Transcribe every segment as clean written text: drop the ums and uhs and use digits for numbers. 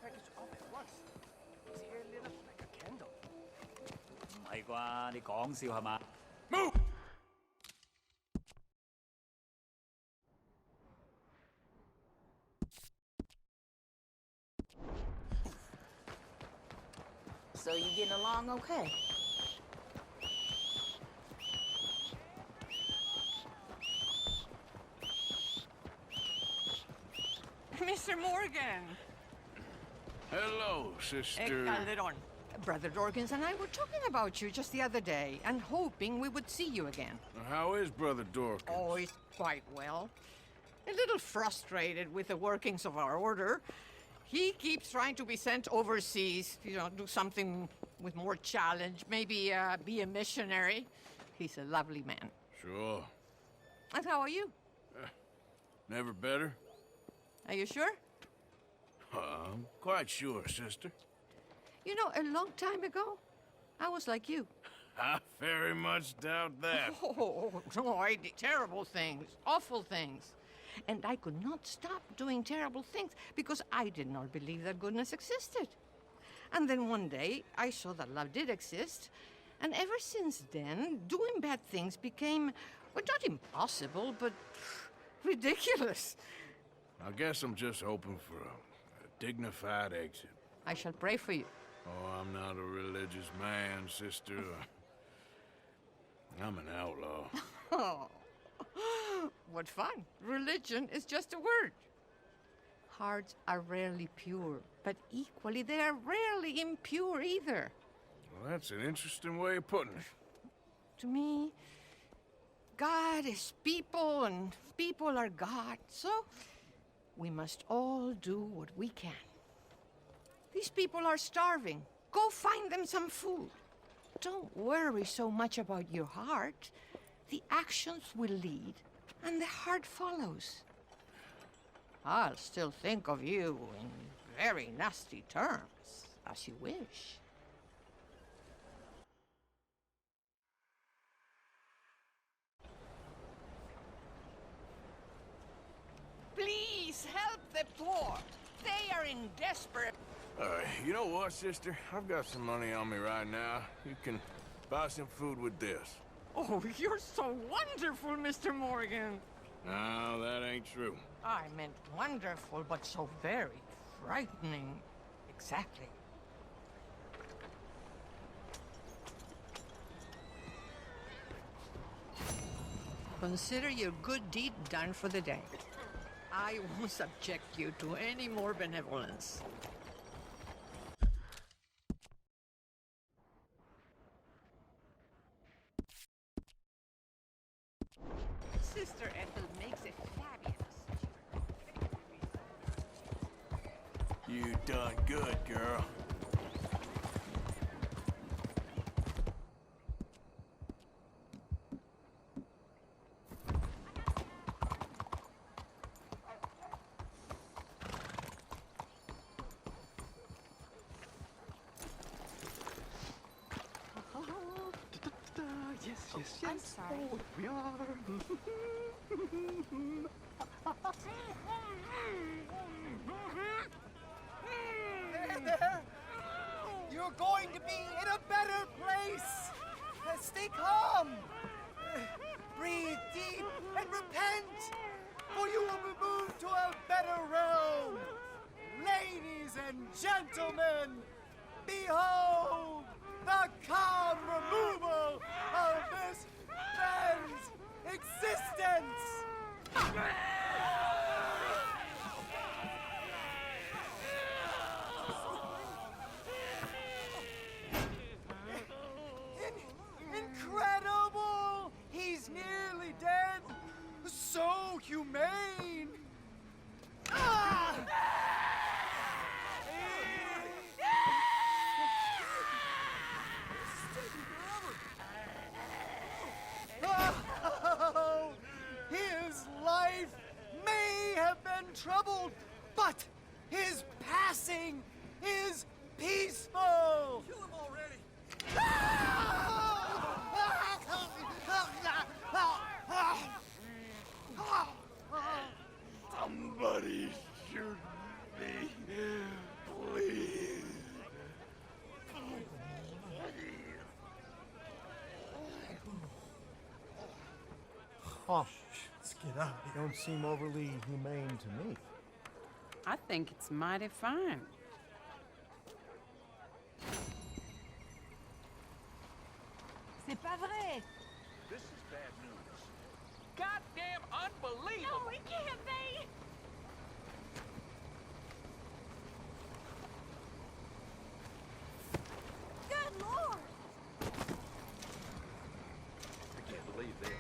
package off at once. His hair lit up like a candle. 唔係啩？你講笑係嘛？ Move! So you getting along okay? Mr. Morgan! Hello, sister. Calderon. Brother Dorkins and I were talking about you just the other day and hoping we would see you again. How is Brother Dorkins? Oh, he's quite well. A little frustrated with the workings of our order. He keeps trying to be sent overseas, do something with more challenge, maybe be a missionary. He's a lovely man. Sure. And how are you? Never better? Are you sure? I'm quite sure, sister. You know, a long time ago, I was like you. I very much doubt that. Oh, no, I did terrible things, awful things. And I could not stop doing terrible things because I did not believe that goodness existed. And then one day, I saw that love did exist. And ever since then, doing bad things became, well, not impossible, but ridiculous. I guess I'm just hoping for a dignified exit. I shall pray for you. Oh, I'm not a religious man, sister. I'm an outlaw. Oh, what fun. Religion is just a word. Hearts are rarely pure, but equally they are rarely impure either. Well, that's an interesting way of putting it. To me, God is people and people are God, so we must all do what we can. These people are starving. Go find them some food. Don't worry so much about your heart. The actions will lead, and the heart follows. I'll still think of you in very nasty terms, as you wish. Please help the poor. They are in desperate... You know what, sister? I've got some money on me right now. You can buy some food with this. Oh, you're so wonderful, Mr. Morgan. No, that ain't true. I meant wonderful, but so very frightening. Exactly. Consider your good deed done for the day. I won't subject you to any more benevolence. Sister Ethel makes a fabulous... You done good, girl. Yes. I'm sorry. Oh, we are. There. You're going to be in a better place. Stay calm. Breathe deep and repent, for you will be moved to a better realm. Ladies and gentlemen, behold the calm removal of this man's existence! Incredible! He's nearly dead! So humane! Ah! Oh, his life may have been troubled, but his passing is peaceful. Kill him already. Somebody shoot me, Huh. Let's get out of here. Don't seem overly humane to me. I think it's mighty fine. C'est pas vrai. This is bad news. Goddamn unbelievable! No, it can't be. Good Lord. I can't believe this.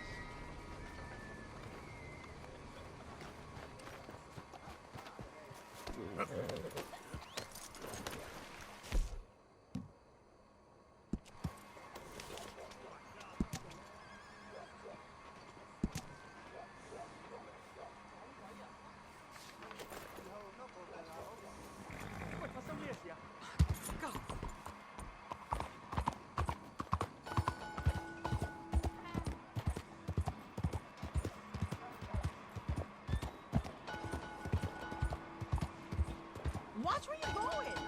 Watch where you're going.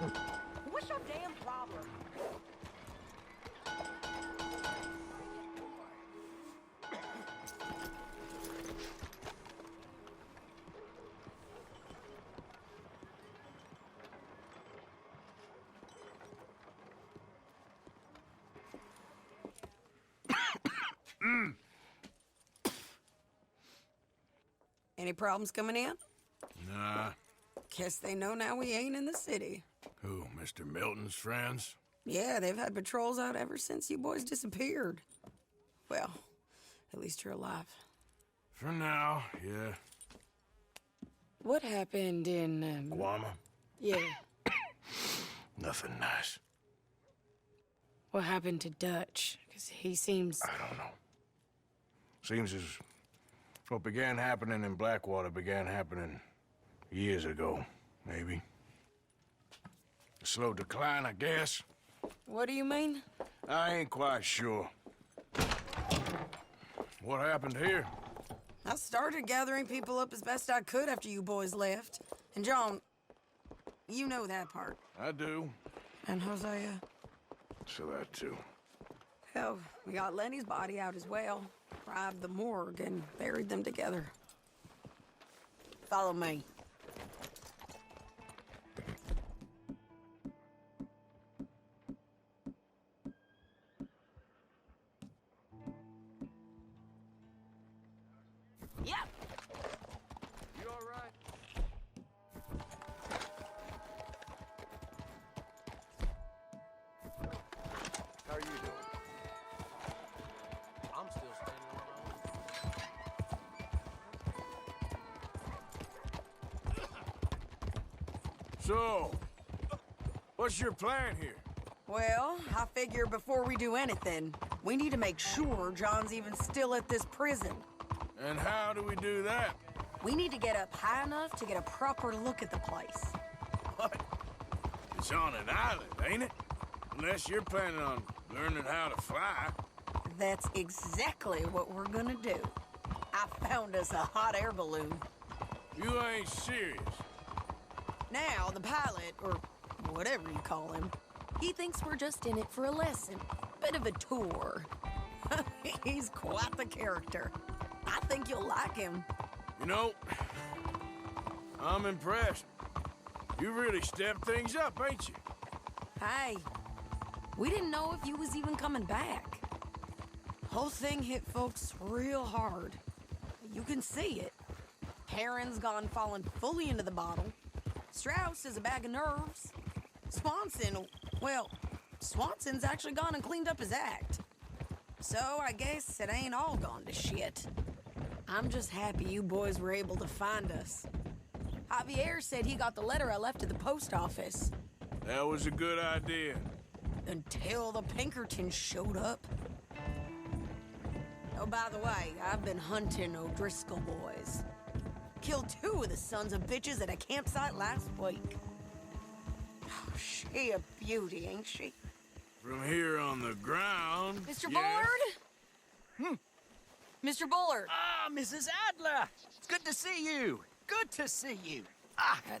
What's your damn problem? Any problems coming in? Nah. Guess they know now we ain't in the city. Who, Mr. Milton's friends? Yeah, they've had patrols out ever since you boys disappeared. Well, at least you're alive. For now, yeah. What happened in, Guama? Yeah. Nothing nice. What happened to Dutch? Because he seems... I don't know. Seems as what began happening in Blackwater began happening years ago, maybe. A slow decline, I guess. What do you mean? I ain't quite sure. What happened here? I started gathering people up as best I could after you boys left. And John, you know that part. I do. And Hosea? So that too. Hell, we got Lenny's body out as well. Robbed the morgue and buried them together. Follow me. Yep. You all right? How are you doing? I'm still standing on. So, what's your plan here? Well, I figure before we do anything, we need to make sure John's even still at this prison. And how do we do that? We need to get up high enough to get a proper look at the place. What? It's on an island, ain't it? Unless you're planning on learning how to fly. That's exactly what we're gonna do. I found us a hot air balloon. You ain't serious. Now, the pilot, or whatever you call him, he thinks we're just in it for a lesson. Bit of a tour. He's quite the character. I think you'll like him. You know, I'm impressed. You really stepped things up, ain't you? Hey, we didn't know if you was even coming back. Whole thing hit folks real hard. You can see it. Heron's gone falling fully into the bottle. Strauss is a bag of nerves. Swanson's actually gone and cleaned up his act. So I guess it ain't all gone to shit. I'm just happy you boys were able to find us. Javier said he got the letter I left at the post office. That was a good idea. Until the Pinkertons showed up. Oh, by the way, I've been hunting O'Driscoll boys. Killed 2 of the sons of bitches at a campsite last week. Oh, she a beauty, ain't she? From here on the ground... Mr. yeah. Bullard? Mr. Bullard! Ah, Mrs. Adler! It's good to see you. Good to see you.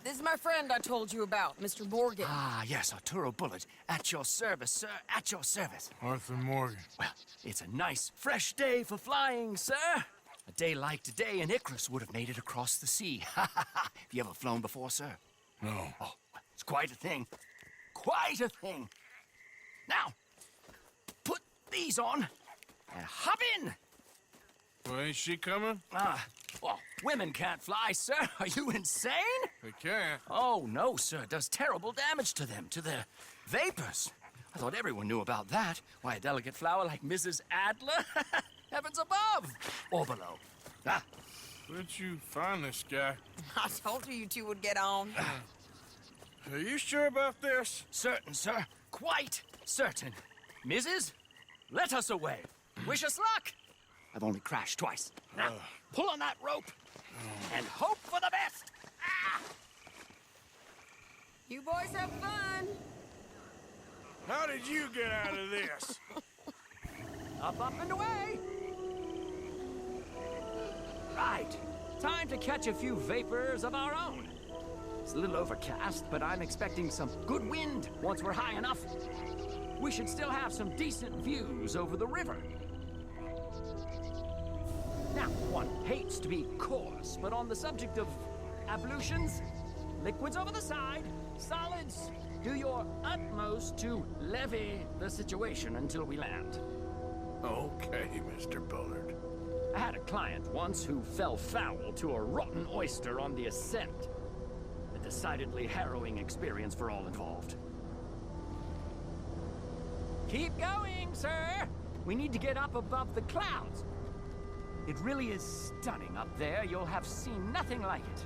This is my friend I told you about, Mr. Morgan. Ah, yes, Arturo Bullard. At your service, sir. At your service. Arthur Morgan. Well, it's a nice, fresh day for flying, sir. A day like today, and Icarus would have made it across the sea. Have you ever flown before, sir? No. Oh, it's quite a thing. Quite a thing. Now, put these on and hop in. Well, ain't she coming? Well, women can't fly, sir. Are you insane? They can't. Oh, no, sir. It does terrible damage to them, to their vapors. I thought everyone knew about that. Why, a delicate flower like Mrs. Adler? Heavens above or below. Where'd you find this guy? I told you two would get on. Are you sure about this? Certain, sir. Quite certain. Mrs., let us away. Wish us luck. I've only crashed twice. Now, pull on that rope and hope for the best. You boys have fun. How did you get out of this? Up and away. Right. Time to catch a few vapors of our own. It's a little overcast, but I'm expecting some good wind once we're high enough. We should still have some decent views over the river. Now, one hates to be coarse, but on the subject of ablutions, liquids over the side, solids, do your utmost to levy the situation until we land. Okay, Mr. Bullard. I had a client once who fell foul to a rotten oyster on the ascent. A decidedly harrowing experience for all involved. Keep going, sir! We need to get up above the clouds. It really is stunning up there. You'll have seen nothing like it.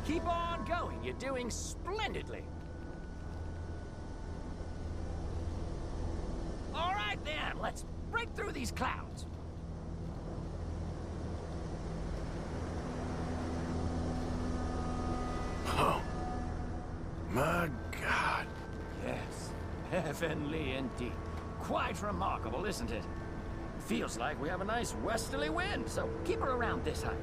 Keep on going. You're doing splendidly. All right, then. Let's break through these clouds. Oh, my God. Yes, heavenly indeed. Quite remarkable, isn't it? Feels like we have a nice westerly wind, so keep her around this height.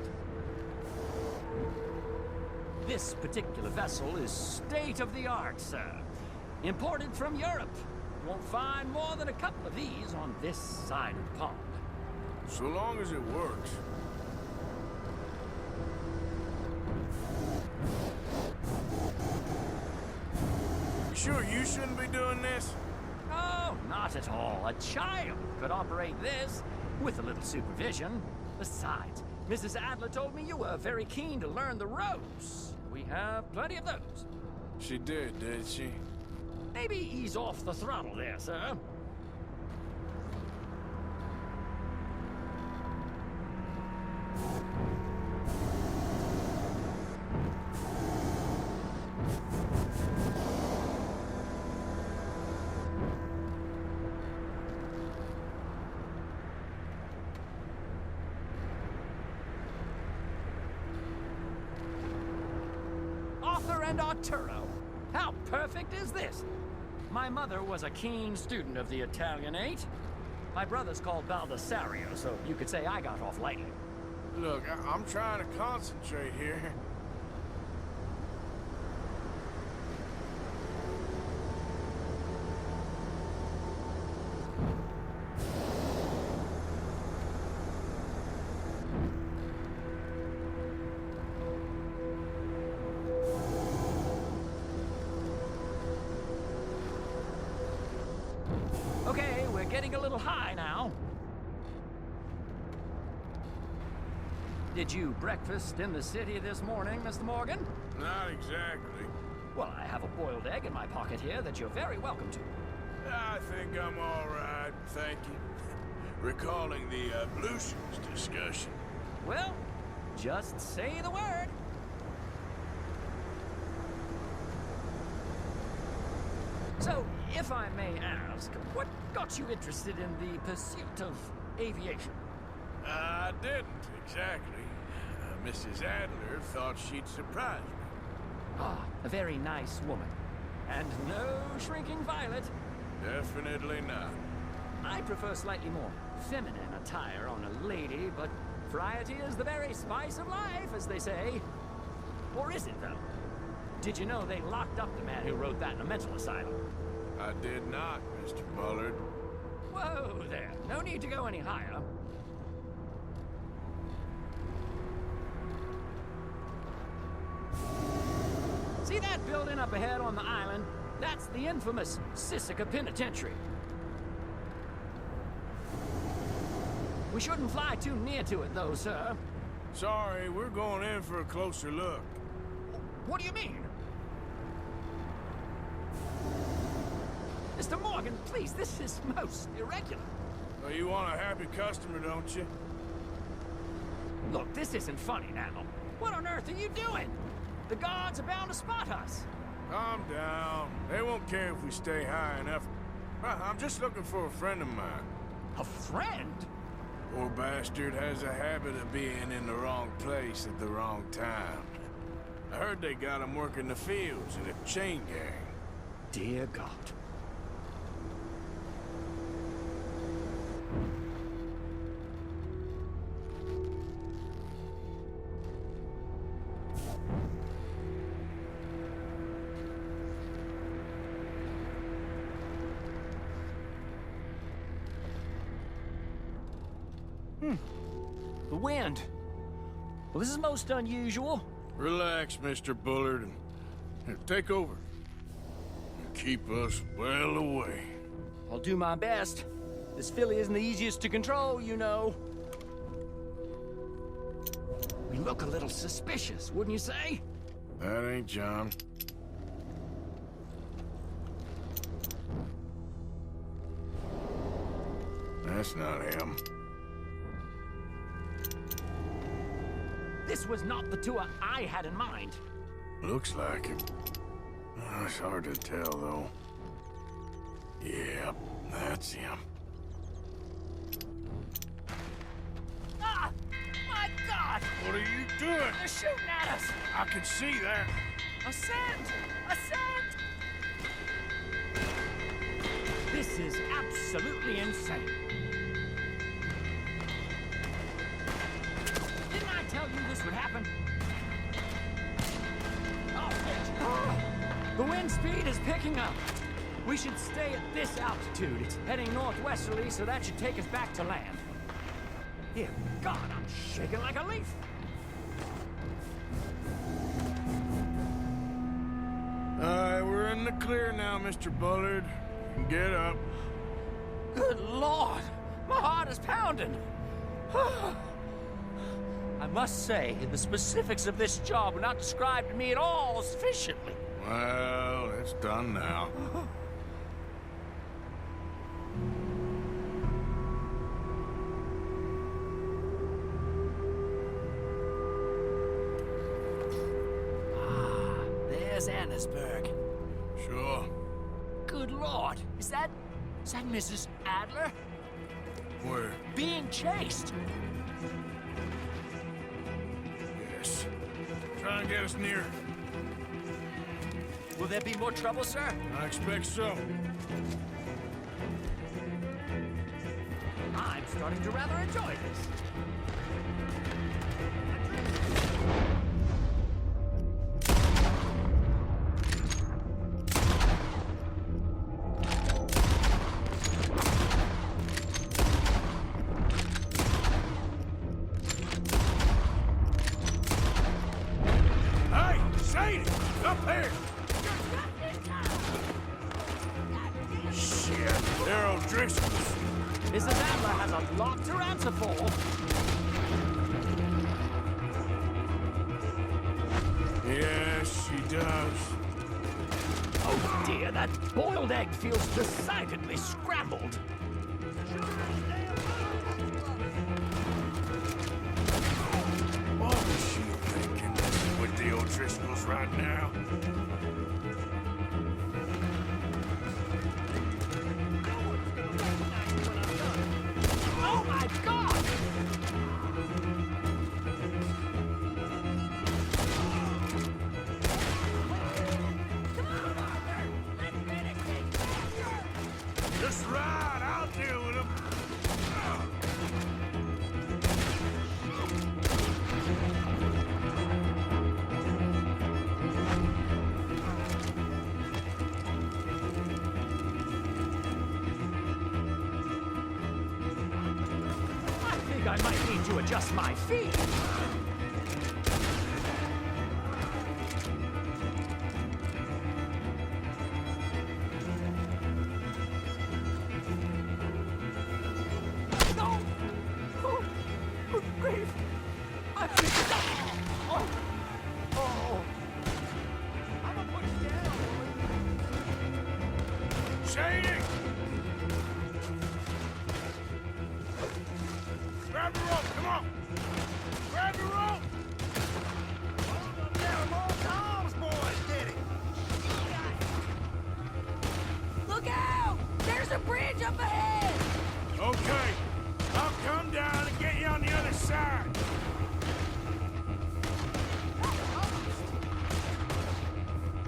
This particular vessel is state-of-the-art, sir. Imported from Europe. Won't find more than a couple of these on this side of the pond. So long as it works. You sure you shouldn't be doing this? Oh, not at all. A child could operate this with a little supervision. Besides, Mrs. Adler told me you were very keen to learn the ropes. We have plenty of those. She did she? Maybe ease off the throttle there, sir. Arthur and Arturo. How perfect is this? My mother was a keen student of the Italianate. My brother's called Baldessario, so you could say I got off lightly. Look, I'm trying to concentrate here. Okay, we're getting a little high now. Did you breakfast in the city this morning, Mr. Morgan? Not exactly. Well, I have a boiled egg in my pocket here that you're very welcome to. I think I'm all right, thank you. Recalling the ablutions discussion. Well, just say the word. So, if I may ask, what got you interested in the pursuit of aviation? I didn't, exactly. Mrs. Adler thought she'd surprise me. Ah, a very nice woman. And no shrinking violet. Definitely not. I prefer slightly more feminine attire on a lady, but variety is the very spice of life, as they say. Or is it, though? Did you know they locked up the man who wrote that in a mental asylum? I did not, Mr. Bullard. Whoa there. No need to go any higher. See that building up ahead on the island? That's the infamous Sisika Penitentiary. We shouldn't fly too near to it, though, sir. Sorry, we're going in for a closer look. What do you mean? Mr. Morgan, please, this is most irregular. Well, you want a happy customer, don't you? Look, this isn't funny now. What on earth are you doing? The guards are bound to spot us. Calm down. They won't care if we stay high enough. I'm just looking for a friend of mine. A friend? Poor bastard has a habit of being in the wrong place at the wrong time. I heard they got him working the fields in a chain gang. Dear God. The wind. Well, this is most unusual. Relax, Mr. Bullard, and here, take over. And keep us well away. I'll do my best. This filly isn't the easiest to control, you know. We look a little suspicious, wouldn't you say? That ain't John. That's not him. This was not the tour I had in mind. Looks like it. Oh, it's hard to tell, though. Yeah, that's him. Ah! My God! What are you doing? They're shooting at us! I can see that. Ascend! Ascend! This is absolutely insane. Didn't I tell you this would happen? Oh, shit. The wind speed is picking up. We should stay at this altitude. It's heading northwesterly, so that should take us back to land. Dear God, I'm shaking like a leaf. We're in the clear now, Mr. Bullard. Get up. Good Lord! My heart is pounding! I must say, the specifics of this job were not described to me at all sufficiently. Well, it's done now. There's Annesburg. Sure. Good Lord! Is that Mrs. Adler? Where? Being chased! Yes. Try and get us near. Will there be more trouble, sir? I expect so. I'm starting to rather enjoy this. Hey, Sadie! Up there! Shit, they're O'Driscoll's. Mrs. Adler has a lot to answer for. Yes, she does. Oh dear, that boiled egg feels decidedly scrambled. What is she thinking with the O'Driscolls right now? Oh my God! Just right, I'll deal with him. think I might need to adjust my feet. No! Oh, good grief! I'm gonna put you down. Shady! Grab the rope, come on! Grab the rope! Tom's boys did it. Look out! There's a bridge up ahead! Okay, I'll come down and get you on the other side.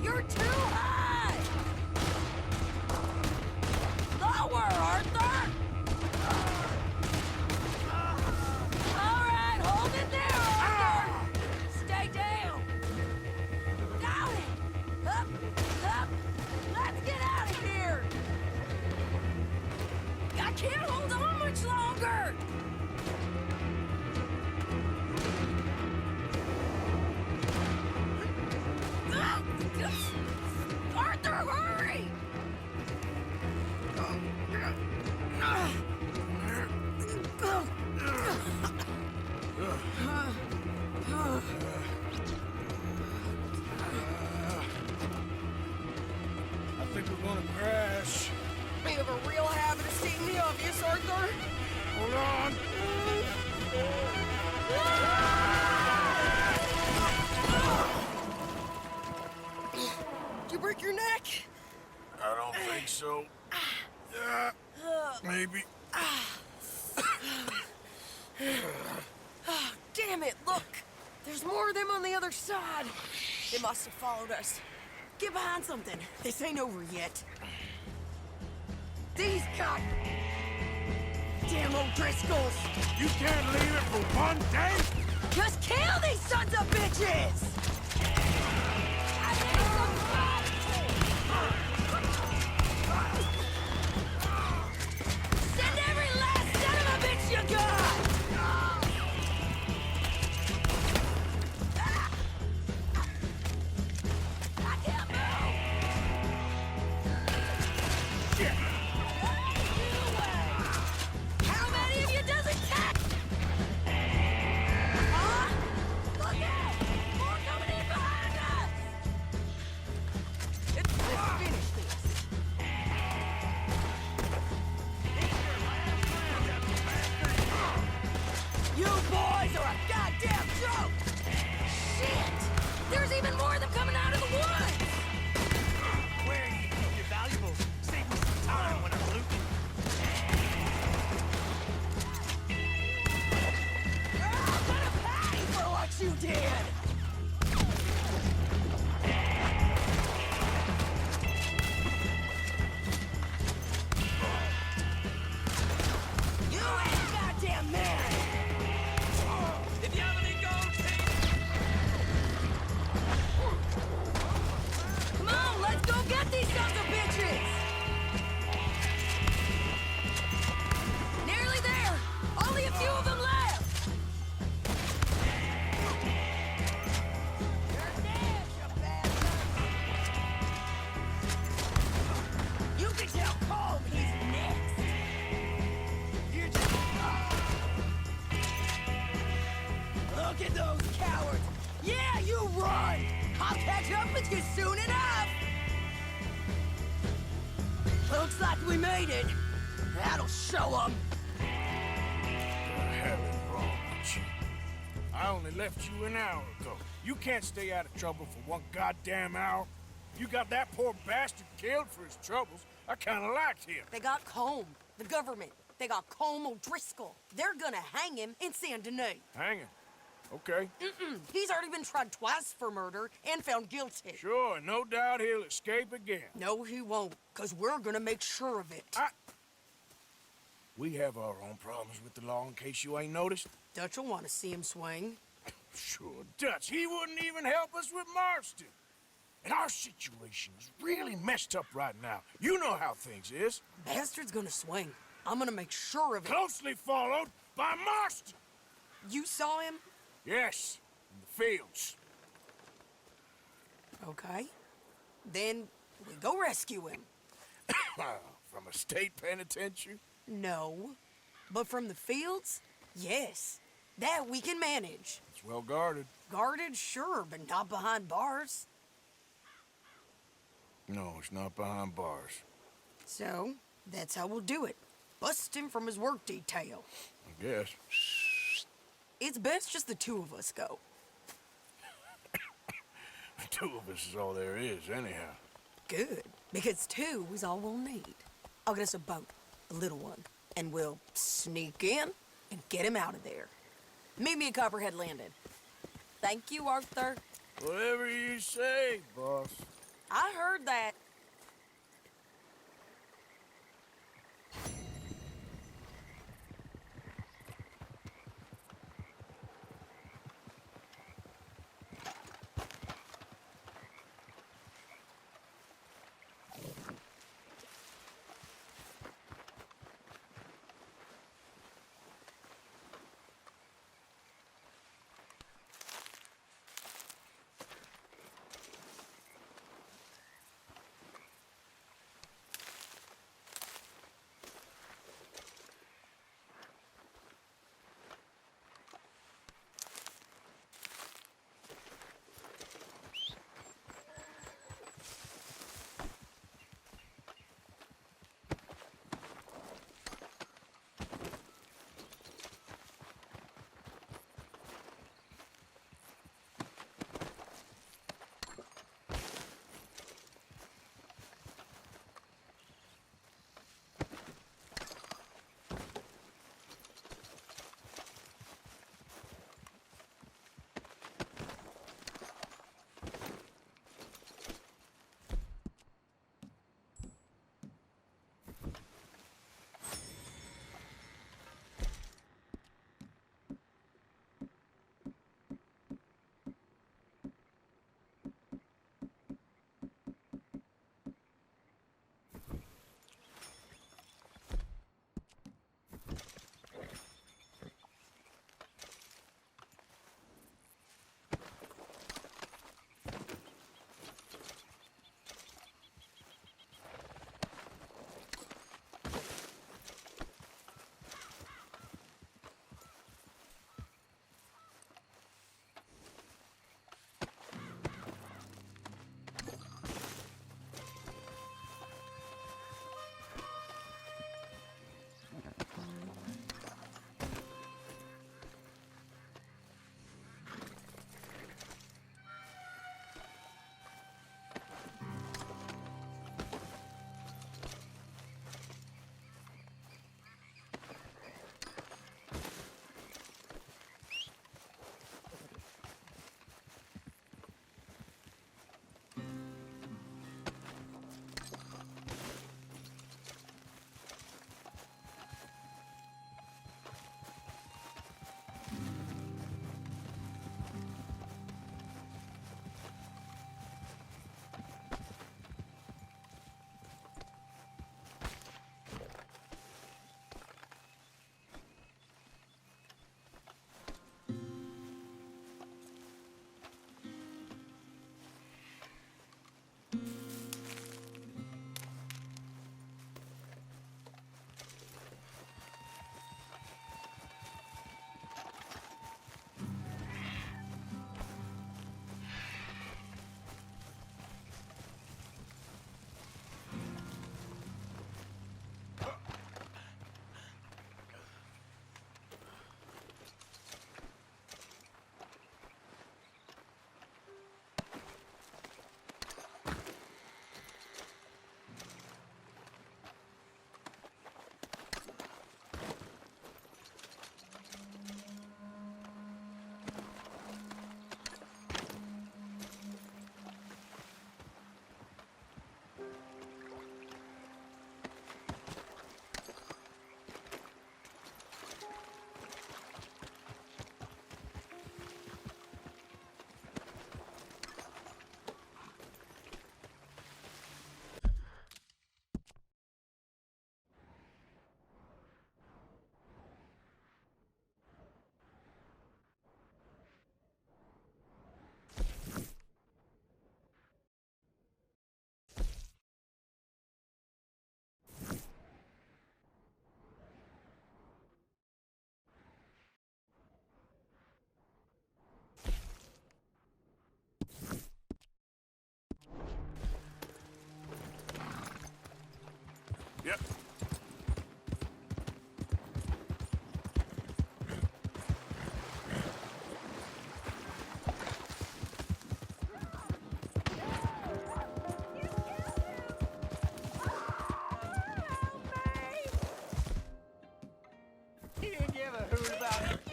You're too high! Lower, Arthur! All right, hold it there, Arthur! Stay down! Got it! Up, up! Let's get out of here! I can't hold on much longer! Arthur, hurry! I think we're gonna crash. You have a real habit of stating the obvious, Arthur. Hold on. Did you break your neck? I don't think so. Maybe. Damn it, look! There's more of them on the other side. They must have followed us. Get behind something. This ain't over yet. These God... Damn O'Driscolls! You can't leave it for one day? Just kill these sons of bitches! I need some blood! Send every last son of a bitch you got! I can't move! How many of you does it take? Huh? Look out! More coming in behind us! Let's finish this. You boys are a goddamn joke! Shit! There's even more of them coming out of the woods! Where do you keep your valuables? Save me some time when I'm looting. I'm gonna pay for what you did! You ain't a goddamn man! If you have any gold, take Come on, let's go get these sons of bitches! Nearly there! Only a few of them left! You're dead, you bastard! You can tell Colm he's next! You just... Look at those cowards! Yeah, you run! I'll catch up with you soon enough! Looks like we made it. That'll show them. The hell is wrong with you? I only left you an hour ago. You can't stay out of trouble for one goddamn hour. You got that poor bastard killed for his troubles. I kinda liked him. They got Colm, the government. They got Colm O'Driscoll. They're gonna hang him in Saint Denis. Hanging. Okay. He's already been tried twice for murder and found guilty. Sure, no doubt he'll escape again. No, he won't, because we're gonna make sure of it. We have our own problems with the law, in case you ain't noticed. Dutch will want to see him swing. Sure, Dutch. He wouldn't even help us with Marston. And our situation is really messed up right now. You know how things is. Bastard's gonna swing. I'm gonna make sure of it. Closely followed, I must! You saw him? Yes, in the fields. Okay. Then we go rescue him. From a state penitentiary? No. But from the fields? Yes. That we can manage. It's well guarded. Guarded, sure, but not behind bars. No, it's not behind bars. So, that's how we'll do it. Bust him from his work detail. I guess. It's best just the two of us go. The two of us is all there is, anyhow. Good, because two is all we'll need. I'll get us a boat, a little one, and we'll sneak in and get him out of there. Meet me at Copperhead Landing. Thank you, Arthur. Whatever you say, boss. I heard that.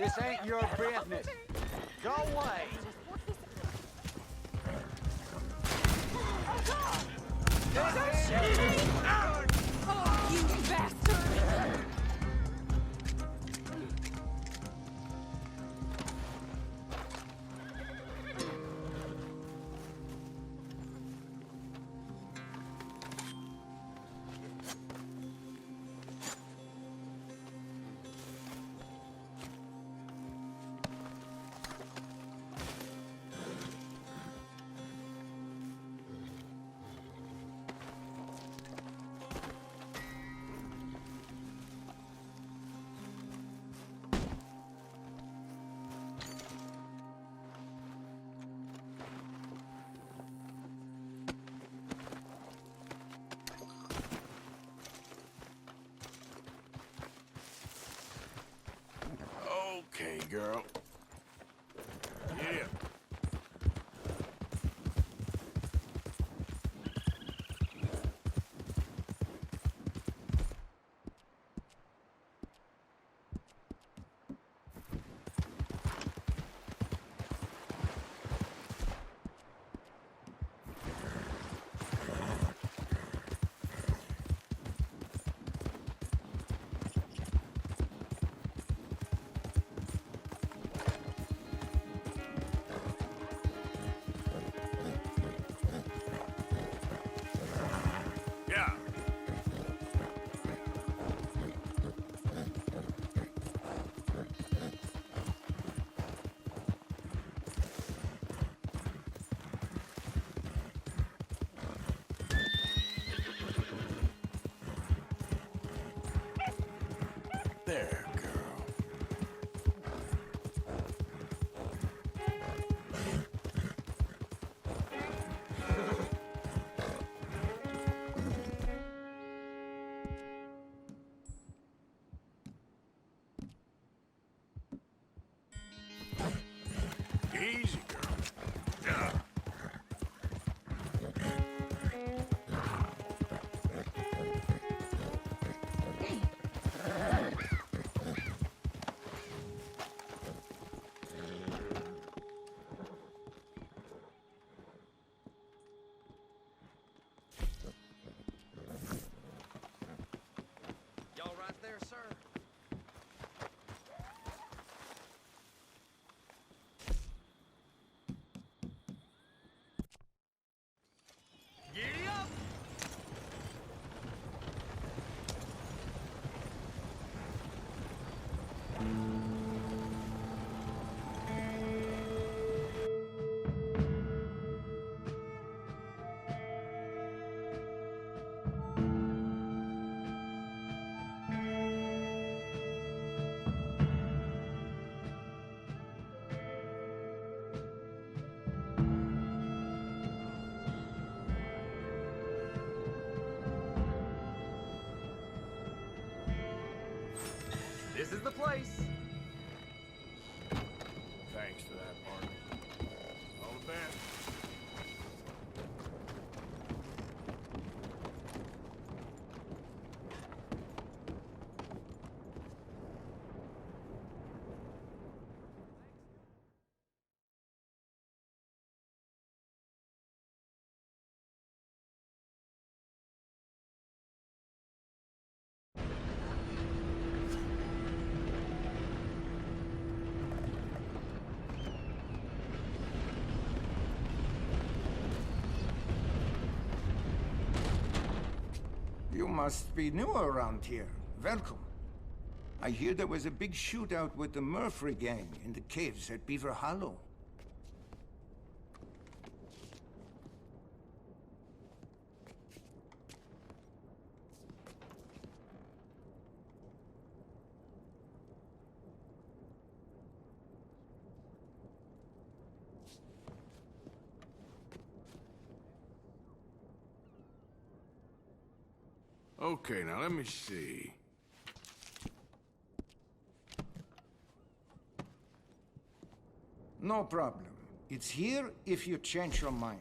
This ain't your business. Go away. Oh, you bastard! Okay, girl. Yeah. Yeah. There, girl. Easy, girl. Yeah. Y'all right there, sir? Giddy up! This is the place. Thanks for that, partner. All the best. You must be new around here. Welcome. I hear there was a big shootout with the Murphy gang in the caves at Beaver Hollow. Okay, now let me see. No problem. It's here if you change your mind.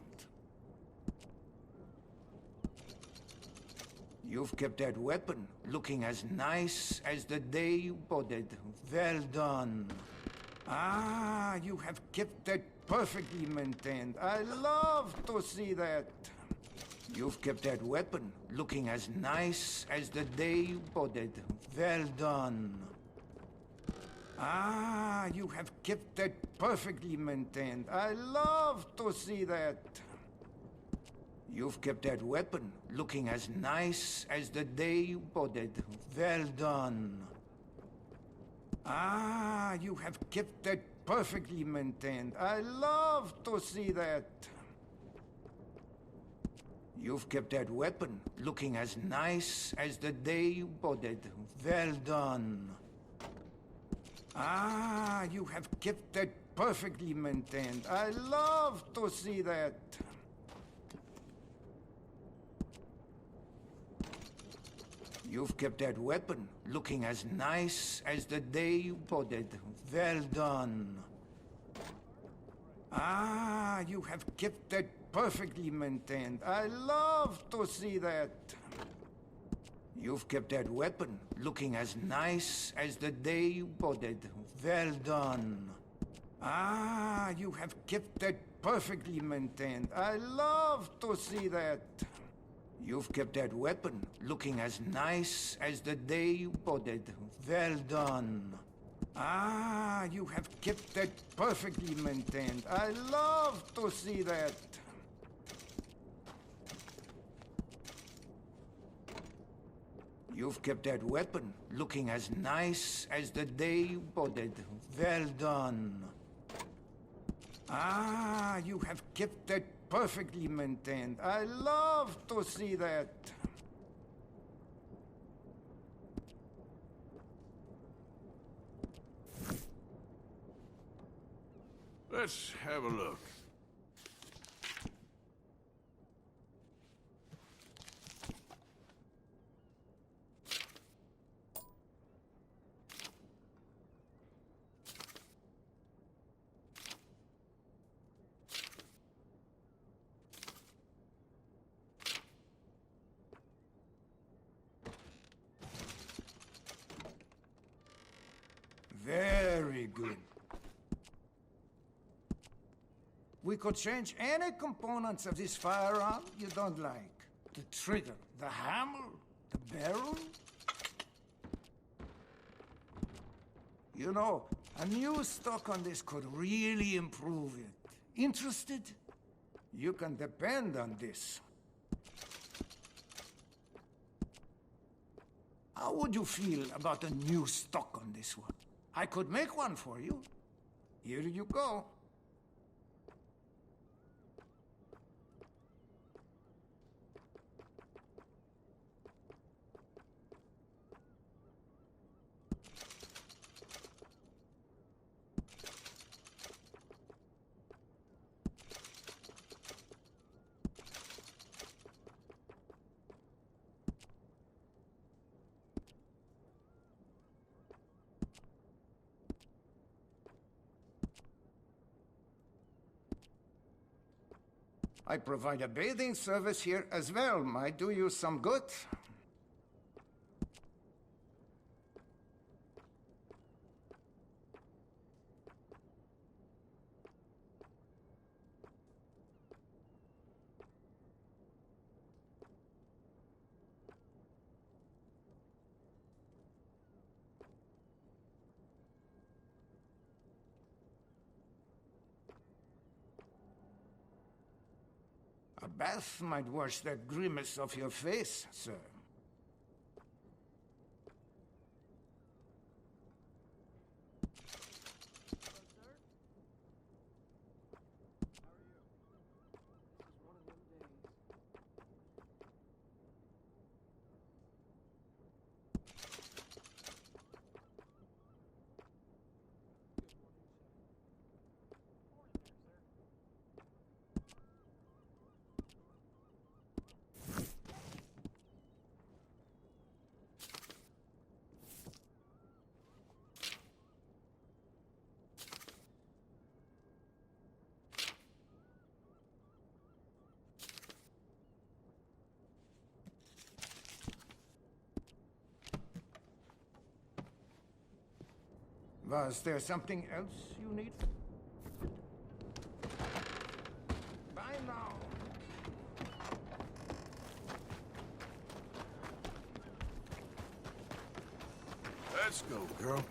You've kept that weapon looking as nice as the day you bought it. Well done. Ah, you have kept that perfectly maintained. I love to see that. You've kept that weapon looking as nice as the day you bought it. Well done. Ah, you have kept that perfectly maintained. I love to see that. You've kept that weapon looking as nice as the day you bought it. Well done. Ah, you have kept that perfectly maintained. I love to see that. You've kept that weapon looking as nice as the day you bought it. Well done. Ah, you have kept that perfectly maintained. I love to see that. You've kept that weapon looking as nice as the day you bought it. Well done. Ah, you have kept that perfectly maintained. I love to see that. You've kept that weapon looking as nice as the day you bought it. Well done. Ah, you have kept that perfectly maintained. I love to see that. You've kept that weapon looking as nice as the day you bought it. Well done. Ah, you have kept that perfectly maintained. I love to see that. You've kept that weapon looking as nice as the day you bought it. Well done. Ah, you have kept that perfectly maintained. I love to see that. Let's have a look. Very good. We could change any components of this firearm you don't like. The trigger, the hammer, the barrel. You know, a new stock on this could really improve it. Interested? You can depend on this. How would you feel about a new stock on this one? I could make one for you. Here you go. I provide a bathing service here as well. Might do you some good. A bath might wash that grimace off your face, sir. Was there something else you need? Bye now. Let's go, girl.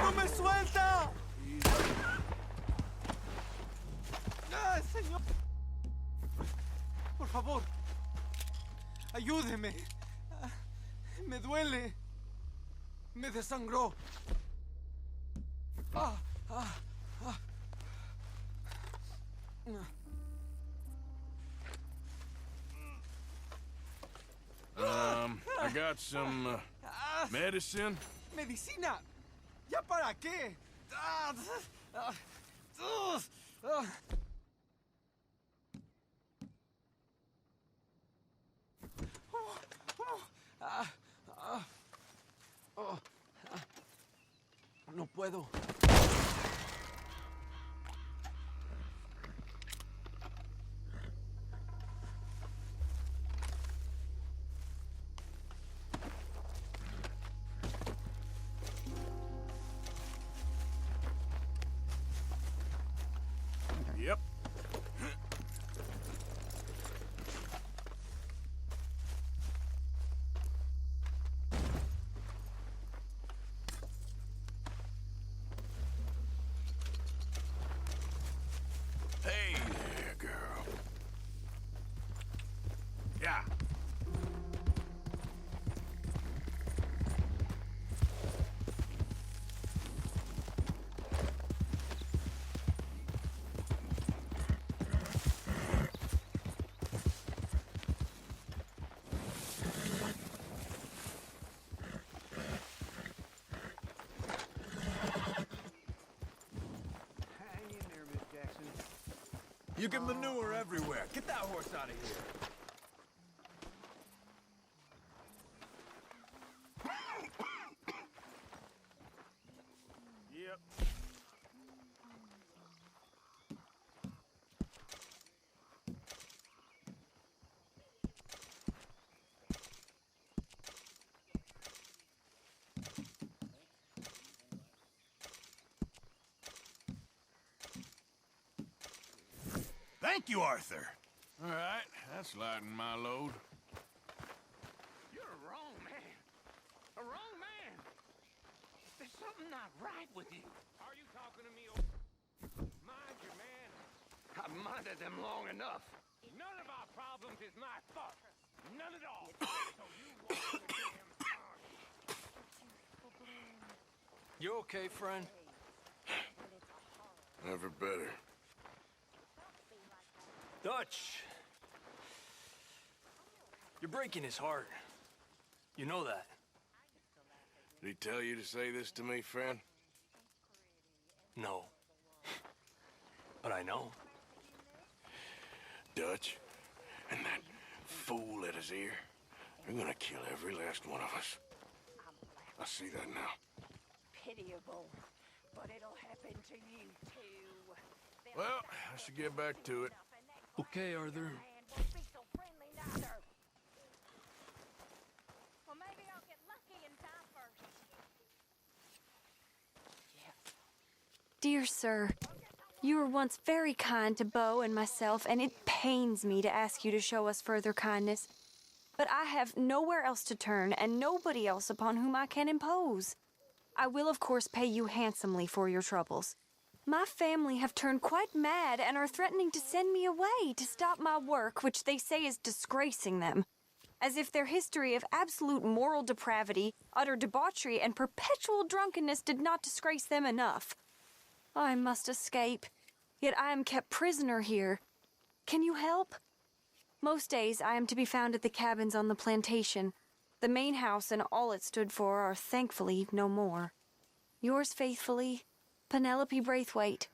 ¡No me suelta! Señor. Por favor. Ayúdeme. Me duele. Me desangró. I got some medicine. ¿Medicina? ¿Ya para qué? No puedo. Yep. Hey there, girl. Yeah. You can manure everywhere. Get that horse out of here. Yep. Thank you, Arthur. All right, that's lighting my load. You're a wrong man. A wrong man. There's something not right with you. Are you talking to me? Mind your manners. I've minded them long enough. None of our problems is my fault. None at all. So you walk the damn party. You okay, friend? Never better. Dutch. You're breaking his heart. You know that. Did he tell you to say this to me, friend? No. But I know. Dutch, and that fool at his ear, they're gonna kill every last one of us. I see that now. Pitiable, but it'll happen to you too. Well, I should get back to it. Okay, Arthur. Well, maybe I'll get lucky and die first. Dear sir, you were once very kind to Beau and myself, and it pains me to ask you to show us further kindness. But I have nowhere else to turn, and nobody else upon whom I can impose. I will, of course, pay you handsomely for your troubles. My family have turned quite mad and are threatening to send me away to stop my work, which they say is disgracing them. As if their history of absolute moral depravity, utter debauchery, and perpetual drunkenness did not disgrace them enough. I must escape, yet I am kept prisoner here. Can you help? Most days I am to be found at the cabins on the plantation. The main house and all it stood for are thankfully no more. Yours faithfully, Penelope Braithwaite.